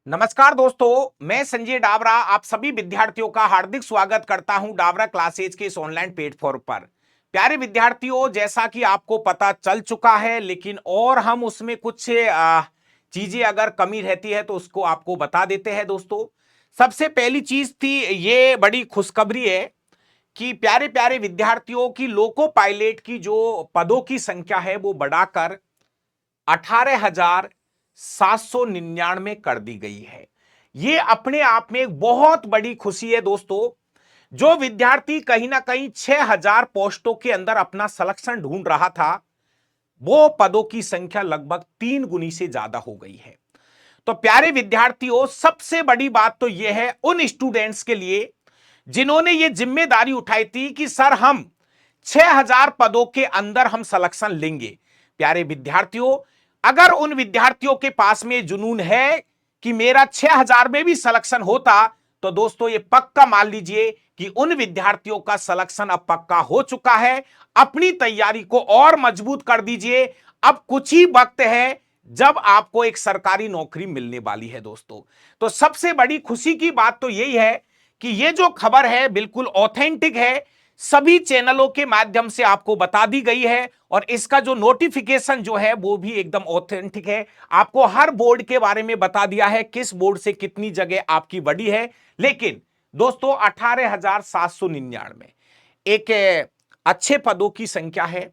नमस्कार दोस्तों, मैं संजय डाबरा आप सभी विद्यार्थियों का हार्दिक स्वागत करता हूं डाबरा क्लासेज के इस ऑनलाइन प्लेटफॉर्म पर। प्यारे विद्यार्थियों, जैसा कि आपको पता चल चुका है, लेकिन और हम उसमें कुछ चीजें अगर कमी रहती है तो उसको आपको बता देते हैं। दोस्तों, सबसे पहली चीज थी, ये बड़ी खुशखबरी है कि प्यारे प्यारे विद्यार्थियों की लोको पायलट की जो पदों की संख्या है वो बढ़ाकर 18,799 कर दी गई है। यह अपने आप में एक बहुत बड़ी खुशी है। दोस्तों, जो विद्यार्थी कहीं ना कहीं 6,000 पोस्टों के अंदर अपना सिलेक्शन ढूंढ रहा था, वो पदों की संख्या लगभग 3 गुनी से ज्यादा हो गई है। तो प्यारे विद्यार्थियों, सबसे बड़ी बात तो यह है उन स्टूडेंट्स के लिए जिन्होंने यह जिम्मेदारी उठाई थी कि सर हम 6,000 पदों के अंदर हम सिलेक्शन लेंगे। प्यारे विद्यार्थियों, अगर उन विद्यार्थियों के पास में जुनून है कि मेरा 6,000 में भी सिलेक्शन होता, तो दोस्तों ये पक्का मान लीजिए कि उन विद्यार्थियों का सिलेक्शन अब पक्का हो चुका है। अपनी तैयारी को और मजबूत कर दीजिए। अब कुछ ही वक्त है जब आपको एक सरकारी नौकरी मिलने वाली है। दोस्तों, तो सबसे बड़ी खुशी की बात तो यही है कि यह जो खबर है बिल्कुल ऑथेंटिक है, सभी चैनलों के माध्यम से आपको बता दी गई है, और इसका जो नोटिफिकेशन जो है वो भी एकदम ऑथेंटिक है। आपको हर बोर्ड के बारे में बता दिया है, किस बोर्ड से कितनी जगह आपकी बढ़ी है। लेकिन दोस्तों, 18,799 एक अच्छे पदों की संख्या है।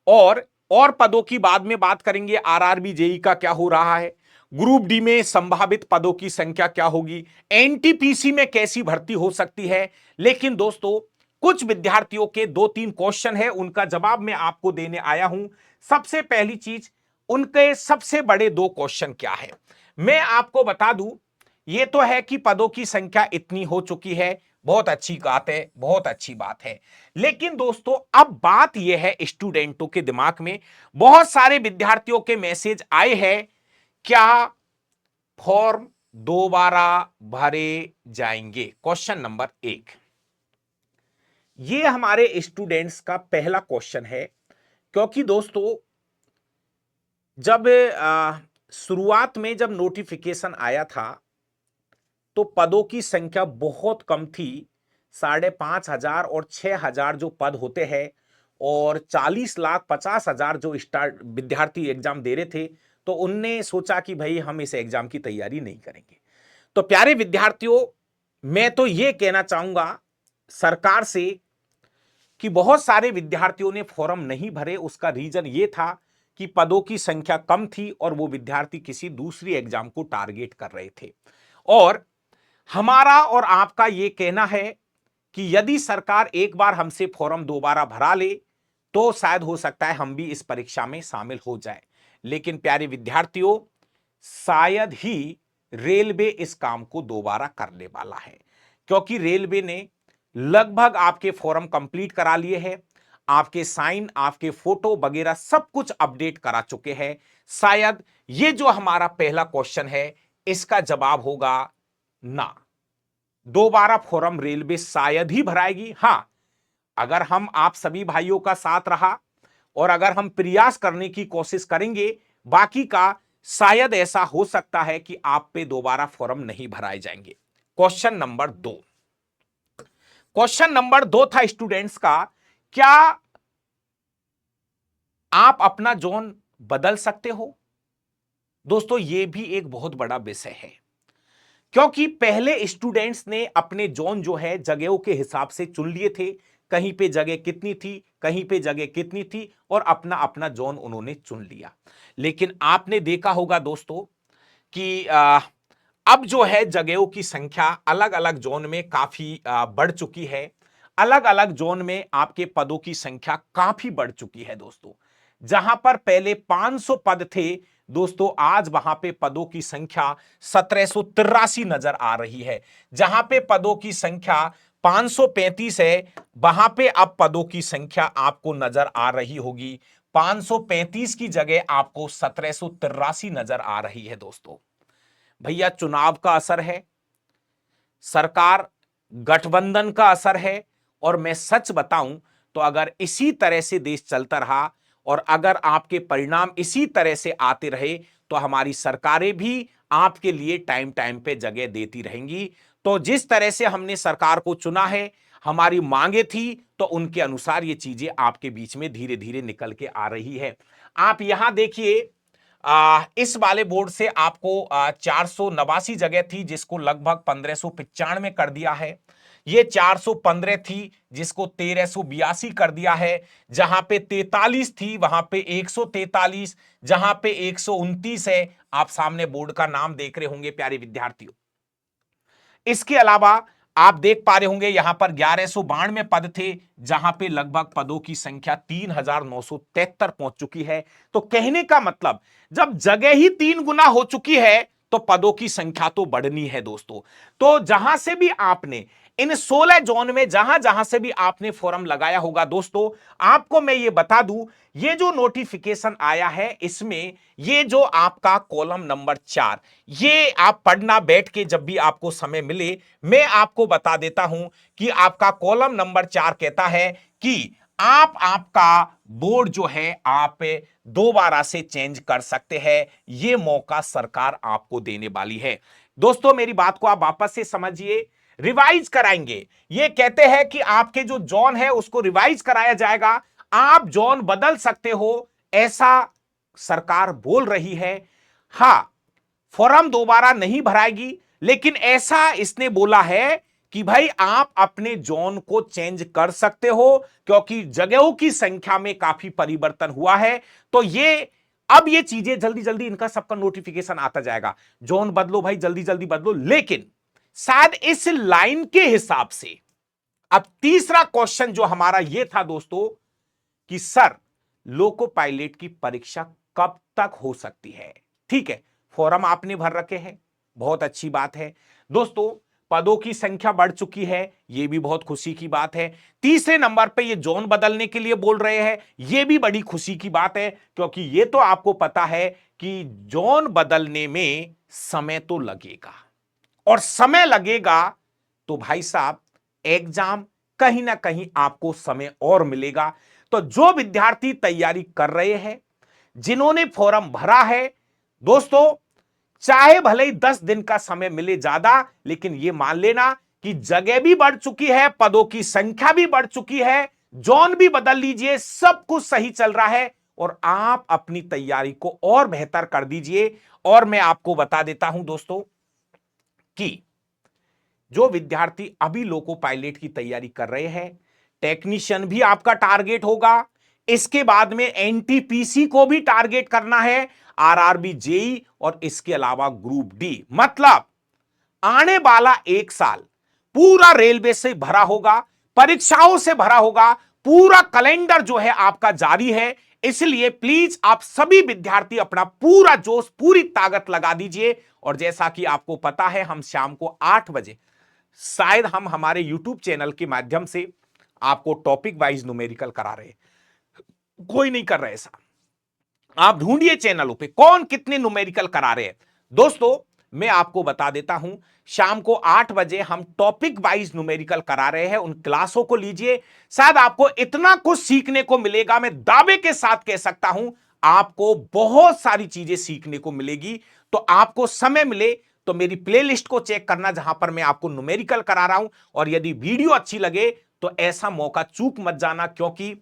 और पदों की बाद में बात करेंगे। आरआरबी जेई का क्या हो रहा है, ग्रुप डी में संभावित पदों की संख्या क्या होगी, एनटीपीसी में कैसी भर्ती हो सकती है। लेकिन दोस्तों, कुछ विद्यार्थियों के 2-3 क्वेश्चन है, उनका जवाब मैं आपको देने आया हूं। सबसे पहली चीज, उनके सबसे बड़े 2 क्वेश्चन क्या है, मैं आपको बता दूं। यह तो है कि पदों की संख्या इतनी हो चुकी है, बहुत अच्छी बात है, बहुत अच्छी बात है। लेकिन दोस्तों, अब बात यह है, स्टूडेंटों के दिमाग में बहुत सारे विद्यार्थियों के मैसेज आए हैं, क्या फॉर्म दोबारा भरे जाएंगे? क्वेश्चन नंबर 1, ये हमारे स्टूडेंट्स का पहला क्वेश्चन है। क्योंकि दोस्तों, जब शुरुआत में जब नोटिफिकेशन आया था तो पदों की संख्या बहुत कम थी। 5,500 और 6,000 जो पद होते हैं, और 40,50,000 जो स्टार्ट विद्यार्थी एग्जाम दे रहे थे, तो उनने सोचा कि भाई हम इस एग्जाम की तैयारी नहीं करेंगे। तो प्यारे विद्यार्थियों, मैं तो यह कहना चाहूंगा सरकार से कि बहुत सारे विद्यार्थियों ने फॉर्म नहीं भरे। उसका रीजन यह था कि पदों की संख्या कम थी और वो विद्यार्थी किसी दूसरी एग्जाम को टारगेट कर रहे थे। और हमारा और आपका यह कहना है कि यदि सरकार एक बार हमसे फॉर्म दोबारा भरा ले तो शायद हो सकता है हम भी इस परीक्षा में शामिल हो जाए। लेकिन प्यारे विद्यार्थियों, शायद ही रेलवे इस काम को दोबारा करने वाला है, क्योंकि रेलवे ने लगभग आपके फॉर्म कंप्लीट करा लिए हैं, आपके साइन, आपके फोटो वगैरह सब कुछ अपडेट करा चुके हैं। शायद ये जो हमारा पहला क्वेश्चन है, इसका जवाब होगा ना, दोबारा फॉर्म रेलवे शायद ही भराएगी। हां, अगर हम आप सभी भाइयों का साथ रहा और अगर हम प्रयास करने की कोशिश करेंगे, बाकी का शायद ऐसा हो सकता है कि आप पे दोबारा फॉर्म नहीं भराए जाएंगे। क्वेश्चन नंबर 2 था स्टूडेंट्स का, क्या आप अपना जोन बदल सकते हो? दोस्तों, यह भी एक बहुत बड़ा विषय है, क्योंकि पहले स्टूडेंट्स ने अपने जोन जो है जगहों के हिसाब से चुन लिए थे, कहीं पे जगह कितनी थी, कहीं पे जगह कितनी थी, और अपना अपना जोन उन्होंने चुन लिया। लेकिन आपने देखा होगा दोस्तों कि अब जो है जगहों की संख्या अलग अलग जोन में काफी बढ़ चुकी है। अलग अलग जोन में आपके पदों की संख्या काफी बढ़ चुकी है। दोस्तों, जहां पर पहले 500 पद थे, दोस्तों आज वहां पे पदों की संख्या 1783 नजर आ रही है। जहां पे पदों की संख्या 535 है, वहां पे अब पदों की संख्या आपको नजर आ रही होगी 535 की जगह आपको 1783 नजर आ रही है। दोस्तों, भैया चुनाव का असर है, सरकार गठबंधन का असर है, और मैं सच बताऊं तो अगर इसी तरह से देश चलता रहा और अगर आपके परिणाम इसी तरह से आते रहे तो हमारी सरकारें भी आपके लिए टाइम टाइम पे जगह देती रहेंगी। तो जिस तरह से हमने सरकार को चुना है, हमारी मांगे थी, तो उनके अनुसार ये चीजें आपके बीच में धीरे धीरे निकल के आ रही है। आप यहां देखिए, इस वाले बोर्ड से आपको 489 जगह थी, जिसको लगभग 1595 कर दिया है। ये 415 थी, जिसको 1382 कर दिया है। जहां पे 43 थी, वहां पे 143, जहां पे 129 है। आप सामने बोर्ड का नाम देख रहे होंगे प्यारे विद्यार्थियों। इसके अलावा आप देख पा रहे होंगे यहां पर 1192 पद थे, जहां पे लगभग पदों की संख्या 3973 पहुंच चुकी है। तो कहने का मतलब, जब जगह ही 3 गुना हो चुकी है, तो पदों की संख्या तो बढ़नी है दोस्तों। तो जहां से भी आपने इन 16 जोन में जहां जहां से भी आपने फॉर्म लगाया होगा दोस्तों, आपको मैं ये बता दूं, ये जो नोटिफिकेशन आया है, इसमें ये जो आपका कॉलम नंबर 4, ये आप पढ़ना बैठ के जब भी आपको समय मिले। मैं आपको बता देता हूं कि आपका कॉलम नंबर 4 कहता है कि आपका बोर्ड जो है आप दोबारा से चेंज कर सकते हैं। यह मौका सरकार आपको देने वाली है दोस्तों। मेरी बात को आप वापस से समझिए, रिवाइज कराएंगे। ये कहते हैं कि आपके जो जोन है उसको रिवाइज कराया जाएगा, आप जोन बदल सकते हो, ऐसा सरकार बोल रही है। हां, फॉर्म दोबारा नहीं भराएगी, लेकिन ऐसा इसने बोला है कि भाई आप अपने जोन को चेंज कर सकते हो, क्योंकि जगहों की संख्या में काफी परिवर्तन हुआ है। तो अब ये चीजें जल्दी जल्दी इनका सबका नोटिफिकेशन आता जाएगा, जोन बदलो भाई, जल्दी जल्दी बदलो। लेकिन शायद इस लाइन के हिसाब से अब तीसरा क्वेश्चन जो हमारा ये था दोस्तों कि सर, लोको पायलट की परीक्षा कब तक हो सकती है? ठीक है, फॉर्म आपने भर रखे हैं, बहुत अच्छी बात है दोस्तों। पदों की संख्या बढ़ चुकी है, यह भी बहुत खुशी की बात है। तीसरे नंबर पे ये जोन बदलने के लिए बोल रहे हैं, यह भी बड़ी खुशी की बात है, क्योंकि यह तो आपको पता है कि जोन बदलने में समय तो लगेगा, और समय लगेगा तो भाई साहब एग्जाम कहीं ना कहीं आपको समय और मिलेगा। तो जो विद्यार्थी तैयारी कर रहे हैं, जिन्होंने फॉर्म भरा है दोस्तों, चाहे भले ही 10 दिन का समय मिले ज्यादा, लेकिन यह मान लेना कि जगह भी बढ़ चुकी है, पदों की संख्या भी बढ़ चुकी है, जोन भी बदल लीजिए, सब कुछ सही चल रहा है, और आप अपनी तैयारी को और बेहतर कर दीजिए। और मैं आपको बता देता हूं दोस्तों कि जो विद्यार्थी अभी लोको पायलट की तैयारी कर रहे हैं, टेक्नीशियन भी आपका टारगेट होगा। इसके बाद में एनटीपीसी को भी टारगेट करना है, आरआरबी जेई, और इसके अलावा ग्रुप डी। मतलब आने वाला एक साल पूरा रेलवे से भरा होगा, परीक्षाओं से भरा होगा, पूरा कैलेंडर जो है आपका जारी है। इसलिए प्लीज आप सभी विद्यार्थी अपना पूरा जोश, पूरी ताकत लगा दीजिए। और जैसा कि आपको पता है, हम शाम को 8 बजे शायद हम हमारे यूट्यूब चैनल के माध्यम से आपको टॉपिक वाइज न्यूमेरिकल करा रहे हैं। कोई नहीं कर रहा ऐसा, आप ढूंढिए चैनलों पे कौन कितने न्यूमेरिकल करा रहे हैं। दोस्तों मैं आपको बता देता हूं, शाम को 8 बजे हम टॉपिक वाइज न्यूमेरिकल करा रहे हैं, उन क्लासों को लीजिए। शायद आपको इतना कुछ सीखने को मिलेगा, मैं दावे के साथ कह सकता हूं, आपको बहुत सारी चीजें सीखने को मिलेगी। तो आपको समय मिले तो मेरी प्लेलिस्ट को चेक करना, जहां पर मैं आपको न्यूमेरिकल करा रहा हूं। और यदि वीडियो अच्छी लगे तो ऐसा मौका चूक मत जाना, क्योंकि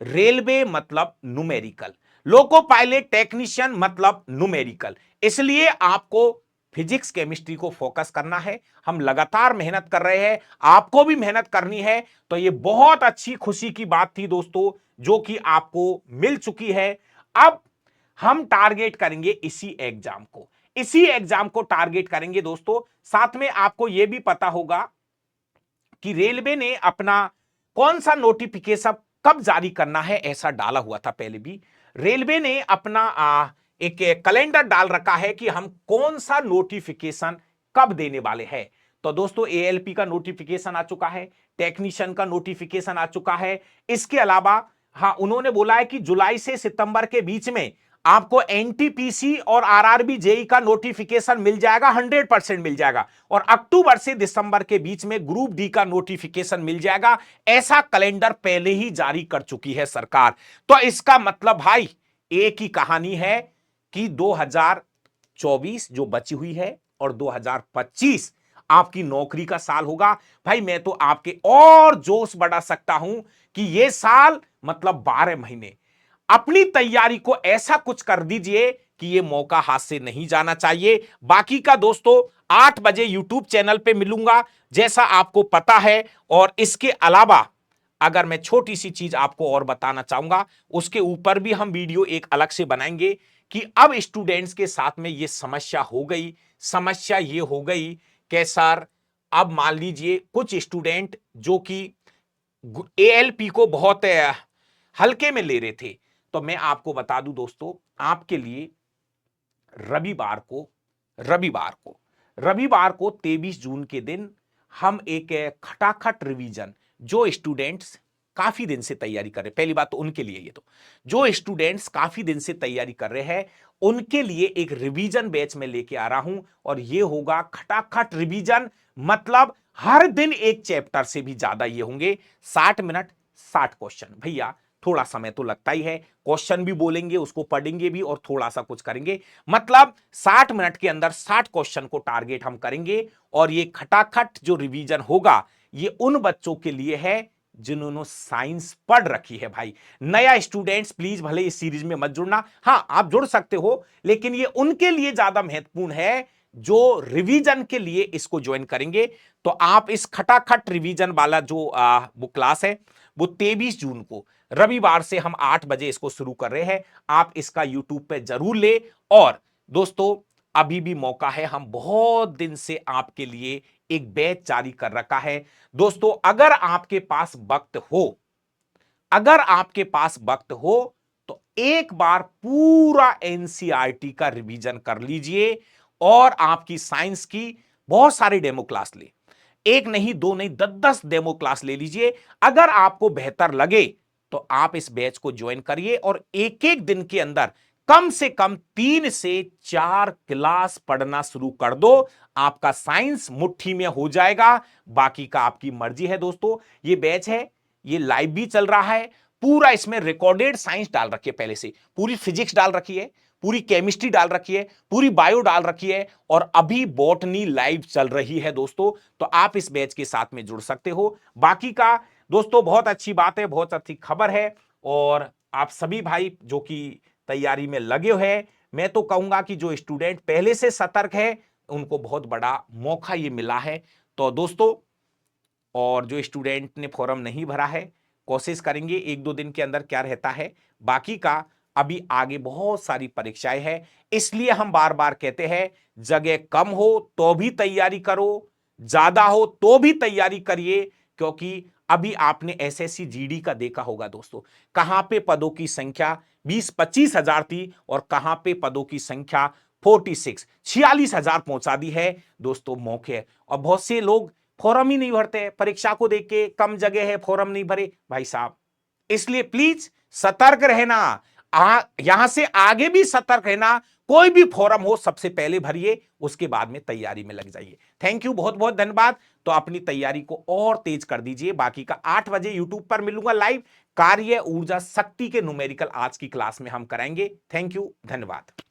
रेलवे मतलब न्यूमेरिकल, लोको पायलट टेक्नीशियन मतलब न्यूमेरिकल। इसलिए आपको फिजिक्स केमिस्ट्री को फोकस करना है। हम लगातार मेहनत कर रहे हैं, आपको भी मेहनत करनी है। तो ये बहुत अच्छी खुशी की बात थी दोस्तों, जो कि आपको मिल चुकी है। अब हम टारगेट करेंगे इसी एग्जाम को, इसी एग्जाम को टारगेट करेंगे दोस्तों। साथ में आपको यह भी पता होगा कि रेलवे ने अपना कौन सा नोटिफिकेशन कब जारी करना है, ऐसा डाला हुआ था पहले भी। रेलवे ने अपना एक कैलेंडर डाल रखा है कि हम कौन सा नोटिफिकेशन कब देने वाले हैं। तो दोस्तों एएलपी का नोटिफिकेशन आ चुका है, टेक्नीशियन का नोटिफिकेशन आ चुका है। इसके अलावा हाँ, उन्होंने बोला है कि जुलाई से सितंबर के बीच में आपको एनटीपीसी और आरआरबी जेई का नोटिफिकेशन मिल जाएगा, 100% मिल जाएगा। और अक्टूबर से दिसंबर के बीच में ग्रुप डी का नोटिफिकेशन मिल जाएगा। ऐसा कैलेंडर पहले ही जारी कर चुकी है सरकार। तो इसका मतलब भाई एक ही कहानी है कि 2024 जो बची हुई है और 2025 आपकी नौकरी का साल होगा। भाई मैं तो आपके और जोश बढ़ा सकता हूं कि यह साल मतलब 12 महीने अपनी तैयारी को ऐसा कुछ कर दीजिए कि यह मौका हाथ से नहीं जाना चाहिए। बाकी का दोस्तों 8 बजे यूट्यूब चैनल पे मिलूंगा जैसा आपको पता है। और इसके अलावा अगर मैं छोटी सी चीज आपको और बताना चाहूंगा, उसके ऊपर भी हम वीडियो एक अलग से बनाएंगे कि अब स्टूडेंट्स के साथ में यह समस्या हो गई। समस्या यह हो गई कि सर अब मान लीजिए कुछ स्टूडेंट जो कि एएलपी को बहुत हल्के में ले रहे थे, तो मैं आपको बता दूं दोस्तों, आपके लिए रविवार को रविवार को 23 जून के दिन हम एक खटाखट रिवीजन, जो स्टूडेंट्स काफी दिन से तैयारी कर रहे, पहली बात तो उनके लिए, ये तो जो स्टूडेंट्स काफी दिन से तैयारी कर रहे हैं उनके लिए एक रिवीजन बैच में लेके आ रहा हूं। और ये होगा खटाखट रिवीजन, मतलब हर दिन एक चैप्टर से भी ज्यादा ये होंगे। 60 मिनट 60 क्वेश्चन। भैया थोड़ा समय तो लगता ही है, क्वेश्चन भी बोलेंगे, उसको पढ़ेंगे भी और थोड़ा सा कुछ करेंगे, मतलब 60 मिनट के अंदर 60 क्वेश्चन को टारगेट हम करेंगे। और ये खटाखट जो रिवीजन होगा ये उन बच्चों के लिए है जिन्होंने साइंस पढ़ रखी है। भाई नया स्टूडेंट्स प्लीज भले इस सीरीज में मत जुड़ना, हां आप जुड़ सकते हो, लेकिन ये उनके लिए ज्यादा महत्वपूर्ण है जो रिवीजन के लिए इसको ज्वाइन करेंगे। तो आप इस खटाखट रिवीजन वाला जो वो क्लास है वो 23 जून को रविवार से हम 8 बजे इसको शुरू कर रहे हैं। आप इसका यूट्यूब पे जरूर ले। और दोस्तों अभी भी मौका है, हम बहुत दिन से आपके लिए एक बैच जारी कर रखा है। दोस्तों अगर आपके पास वक्त हो तो एक बार पूरा एनसीईआरटी का रिवीजन कर लीजिए और आपकी साइंस की बहुत सारी डेमो क्लास ले, एक नहीं दो नहीं 10-10 डेमो क्लास ले लीजिए। अगर आपको बेहतर लगे तो आप इस बैच को ज्वाइन करिए और एक एक दिन के अंदर कम से कम 3 से 4 क्लास पढ़ना शुरू कर दो, आपका साइंस मुट्ठी में हो जाएगा। बाकी का आपकी मर्जी है दोस्तों। ये बैच है, ये लाइव भी चल रहा है, पूरा इसमें रिकॉर्डेड साइंस डाल रखी है, पहले से पूरी फिजिक्स डाल रखी है, पूरी केमिस्ट्री डाल रखी है, पूरी बायो डाल रखी है, और अभी बॉटनी लाइव चल रही है दोस्तों। तो आप इस बैच के साथ में जुड़ सकते हो। बाकी का दोस्तों बहुत अच्छी बात है, बहुत अच्छी खबर है। और आप सभी भाई जो कि तैयारी में लगे हुए हैं, मैं तो कहूंगा कि जो स्टूडेंट पहले से सतर्क है उनको बहुत बड़ा मौका ये मिला है। तो दोस्तों और जो स्टूडेंट ने फॉर्म नहीं भरा है, कोशिश करेंगे 1-2 दिन के अंदर क्या रहता है। बाकी का अभी आगे बहुत सारी परीक्षाएं हैं, इसलिए हम बार बार कहते हैं जगह कम हो तो भी तैयारी करो, ज्यादा हो तो भी तैयारी करिए। क्योंकि अभी आपने एसएससी जीडी का देखा होगा दोस्तों, कहां पे पदों की संख्या 20-25 हजार थी और कहां पे पदों की संख्या 46 हजार पहुंचा दी है दोस्तों। मौके और बहुत से लोग फॉर्म ही नहीं भरते, परीक्षा को देख के कम जगह है फॉर्म नहीं भरे भाई साहब। इसलिए प्लीज सतर्क रहना, यहां से आगे भी सतर्क रहना। कोई भी फॉर्म हो सबसे पहले भरिए, उसके बाद में तैयारी में लग जाइए। थैंक यू, बहुत बहुत धन्यवाद। तो अपनी तैयारी को और तेज कर दीजिए। बाकी का 8 बजे यूट्यूब पर मिलूंगा लाइव, कार्य ऊर्जा शक्ति के न्यूमेरिकल आज की क्लास में हम कराएंगे। थैंक यू, धन्यवाद।